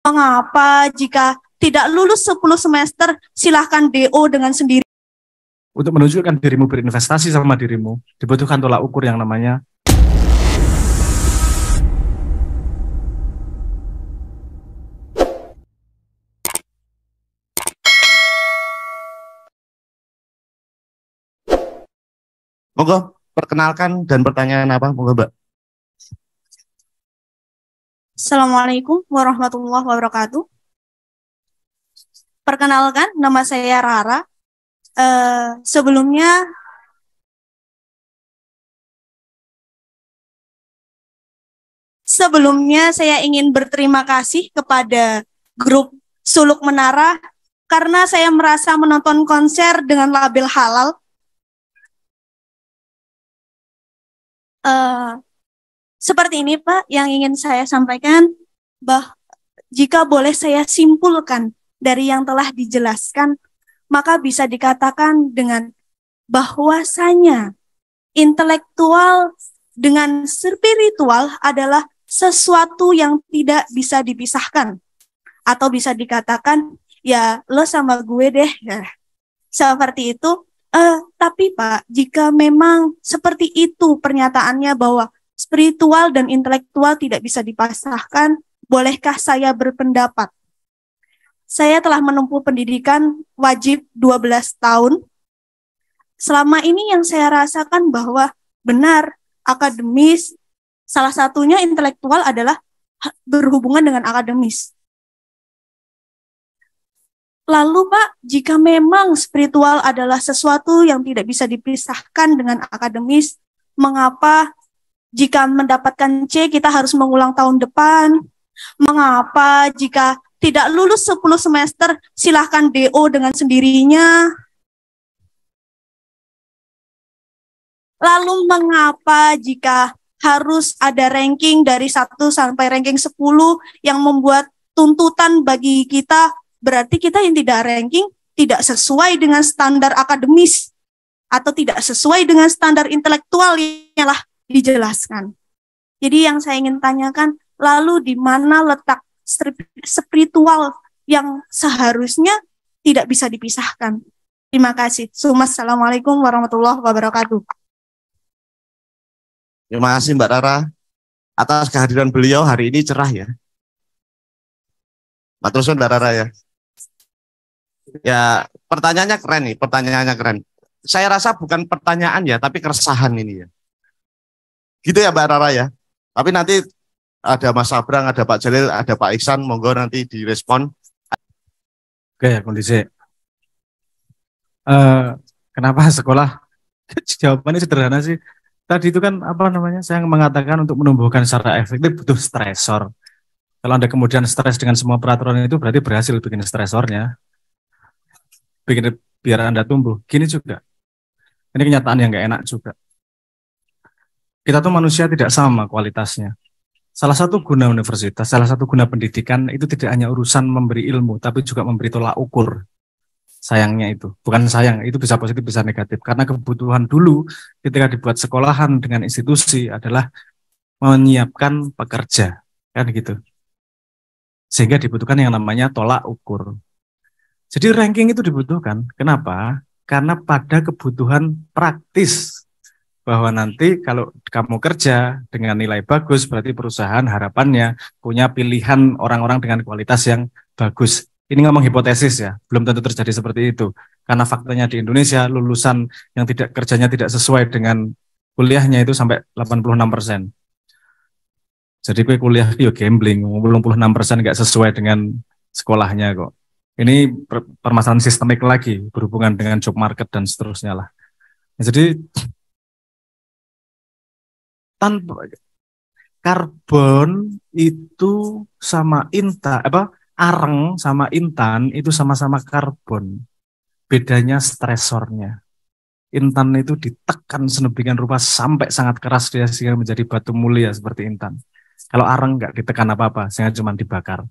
Mengapa jika tidak lulus 10 semester, silahkan DO dengan sendiri. Untuk menunjukkan dirimu berinvestasi sama dirimu, dibutuhkan tolak ukur yang namanya Monggo, perkenalkan dan pertanyaan apa, monggo Mbak. Assalamualaikum warahmatullahi wabarakatuh. Perkenalkan, nama saya Rara. Sebelumnya saya ingin berterima kasih kepada grup Suluk Menara karena saya merasa menonton konser dengan label halal. Seperti ini Pak, yang ingin saya sampaikan, jika boleh saya simpulkan dari yang telah dijelaskan, maka bisa dikatakan dengan bahwasanya intelektual dengan spiritual adalah sesuatu yang tidak bisa dipisahkan. Atau bisa dikatakan, ya lo sama gue deh. Ya. Seperti itu. Tapi Pak, jika memang seperti itu pernyataannya bahwa spiritual dan intelektual tidak bisa dipasahkan, bolehkah saya berpendapat? Saya telah menempuh pendidikan wajib 12 tahun. Selama ini yang saya rasakan bahwa benar akademis, salah satunya intelektual adalah berhubungan dengan akademis. Lalu Pak, jika memang spiritual adalah sesuatu yang tidak bisa dipisahkan dengan akademis, mengapa jika mendapatkan C kita harus mengulang tahun depan? Mengapa jika tidak lulus 10 semester, silahkan DO dengan sendirinya? Lalu mengapa jika harus ada ranking dari 1 sampai ranking 10 yang membuat tuntutan bagi kita, berarti kita yang tidak ranking tidak sesuai dengan standar akademis atau tidak sesuai dengan standar intelektual yang telah dijelaskan. Jadi yang saya ingin tanyakan, lalu di mana letak spiritual yang seharusnya tidak bisa dipisahkan? Terima kasih. Assalamualaikum warahmatullahi wabarakatuh. Terima kasih Mbak Rara atas kehadiran beliau hari ini cerah ya. Matur suwun Mbak Rara ya. Ya, pertanyaannya keren nih, pertanyaannya keren. Saya rasa bukan pertanyaan ya, tapi keresahan ini ya. Gitu ya Mbak Rara ya. Tapi nanti ada Mas Sabrang, ada Pak Jalil, ada Pak Iksan, monggo nanti direspon. Oke, kondisi. Kenapa sekolah? Jawabannya sederhana sih. Tadi itu kan apa namanya? Saya mengatakan untuk menumbuhkan secara efektif butuh stresor. Kalau Anda kemudian stres dengan semua peraturan itu berarti berhasil bikin stresornya. Bikin biar Anda tumbuh. Gini juga. Ini kenyataan yang nggak enak juga. Kita tuh manusia tidak sama kualitasnya. Salah satu guna universitas, salah satu guna pendidikan itu tidak hanya urusan memberi ilmu, tapi juga memberi tolak ukur. Sayangnya itu, bukan sayang, itu bisa positif, bisa negatif. Karena kebutuhan dulu ketika dibuat sekolahan dengan institusi adalah menyiapkan pekerja, kan gitu. Sehingga dibutuhkan yang namanya tolak ukur. Jadi ranking itu dibutuhkan. Kenapa? Karena pada kebutuhan praktis. Bahwa nanti kalau kamu kerja dengan nilai bagus, berarti perusahaan harapannya punya pilihan orang-orang dengan kualitas yang bagus. Ini ngomong hipotesis ya, belum tentu terjadi seperti itu. Karena faktanya di Indonesia, lulusan yang tidak kerjanya tidak sesuai dengan kuliahnya itu sampai 86%. Jadi gue kuliah yo gambling, 86% nggak sesuai dengan sekolahnya kok. Ini permasalahan sistemik lagi, berhubungan dengan job market dan seterusnya lah. Jadi tanpa karbon itu sama intan areng sama intan itu sama-sama karbon, bedanya stresornya. Intan itu ditekan sedemikian rupa sampai sangat keras dia sehingga menjadi batu mulia seperti intan. Kalau areng nggak ditekan apa-apa sehingga cuma dibakar,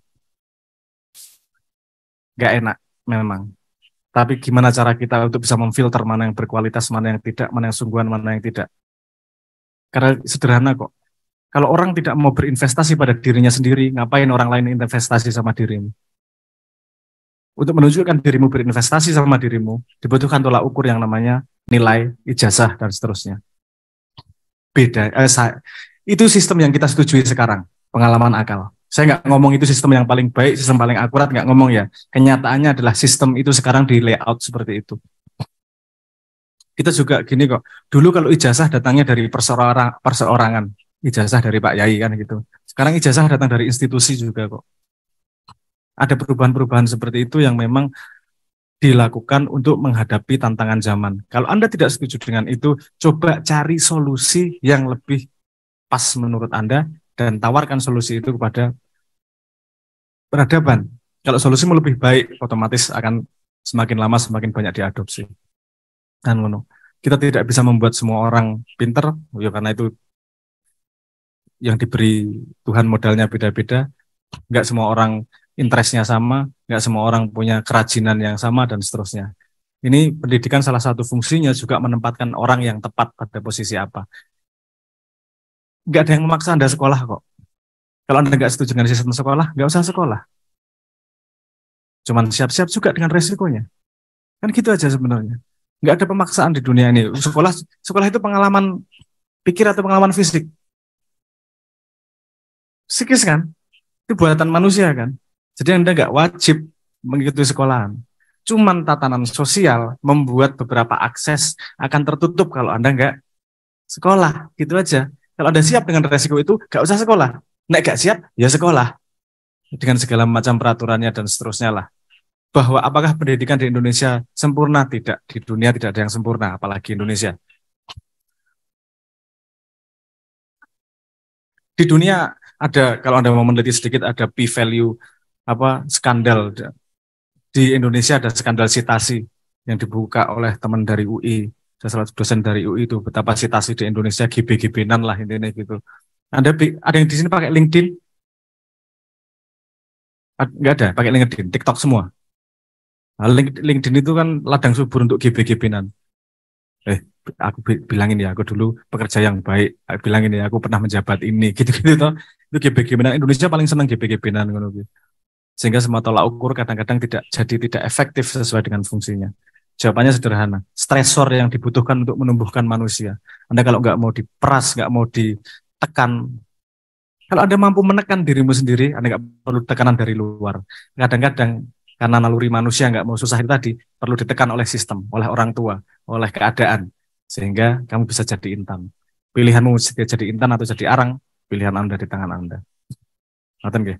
nggak enak memang. Tapi gimana cara kita untuk bisa memfilter mana yang berkualitas, mana yang tidak, mana yang sungguhan, mana yang tidak. Karena sederhana kok. Kalau orang tidak mau berinvestasi pada dirinya sendiri, ngapain orang lain investasi sama dirimu? Untuk menunjukkan dirimu berinvestasi sama dirimu, dibutuhkan tolak ukur yang namanya nilai, ijazah, dan seterusnya. Beda, itu sistem yang kita setujui sekarang, pengalaman akal. Saya nggak ngomong itu sistem yang paling baik, sistem paling akurat, nggak ngomong ya. Kenyataannya adalah sistem itu sekarang di layout seperti itu. Kita juga gini kok, dulu kalau ijazah datangnya dari perseorangan, ijazah dari Pak Yai kan gitu. Sekarang ijazah datang dari institusi juga kok. Ada perubahan-perubahan seperti itu yang memang dilakukan untuk menghadapi tantangan zaman. Kalau Anda tidak setuju dengan itu, coba cari solusi yang lebih pas menurut Anda dan tawarkan solusi itu kepada peradaban. Kalau solusimu lebih baik, otomatis akan semakin lama semakin banyak diadopsi. Kan ngono. Kita tidak bisa membuat semua orang pinter, ya karena itu yang diberi Tuhan modalnya beda-beda. Nggak semua orang interestnya sama, nggak semua orang punya kerajinan yang sama, dan seterusnya. Ini pendidikan salah satu fungsinya juga menempatkan orang yang tepat pada posisi apa. Nggak ada yang memaksa Anda sekolah kok. Kalau Anda nggak setuju dengan sistem sekolah, nggak usah sekolah. Cuman siap-siap juga dengan resikonya. Kan gitu aja sebenarnya. Nggak ada pemaksaan di dunia ini. Sekolah itu pengalaman pikir atau pengalaman fisik. Psikis kan? Itu buatan manusia kan? Jadi Anda nggak wajib mengikuti sekolahan. Cuman tatanan sosial membuat beberapa akses akan tertutup kalau Anda nggak sekolah. Gitu aja. Kalau Anda siap dengan resiko itu, nggak usah sekolah. Nek nggak siap, ya sekolah. Dengan segala macam peraturannya dan seterusnya lah. Bahwa apakah pendidikan di Indonesia sempurna? Tidak. Di dunia tidak ada yang sempurna, apalagi Indonesia. Di dunia ada, kalau Anda mau meneliti sedikit, ada p-value skandal. Di Indonesia ada skandal citasi yang dibuka oleh teman dari UI. Salah satu dosen dari UI itu betapa citasi di Indonesia GB-GB-nan lah intinya gitu. Ada yang di sini pakai LinkedIn? Nggak ada, pakai LinkedIn, TikTok semua. Nah, LinkedIn itu kan ladang subur untuk GB-GB-nan. Aku bilangin ya, aku dulu pekerja yang baik. Aku bilangin ya, aku pernah menjabat ini, gitu-gitu toh. Itu GB-GB-nan. Indonesia paling senang GB-GB-nan. Sehingga semua tolak ukur kadang-kadang tidak efektif sesuai dengan fungsinya. Jawabannya sederhana, stresor yang dibutuhkan untuk menumbuhkan manusia. Anda kalau nggak mau diperas, nggak mau ditekan, kalau Anda mampu menekan dirimu sendiri, Anda nggak perlu tekanan dari luar. Kadang-kadang karena naluri manusia nggak mau susah itu tadi, perlu ditekan oleh sistem, oleh orang tua, oleh keadaan, sehingga kamu bisa jadi intan. Pilihanmu jadi intan atau jadi arang, pilihan Anda di tangan Anda. Ngerti nggih?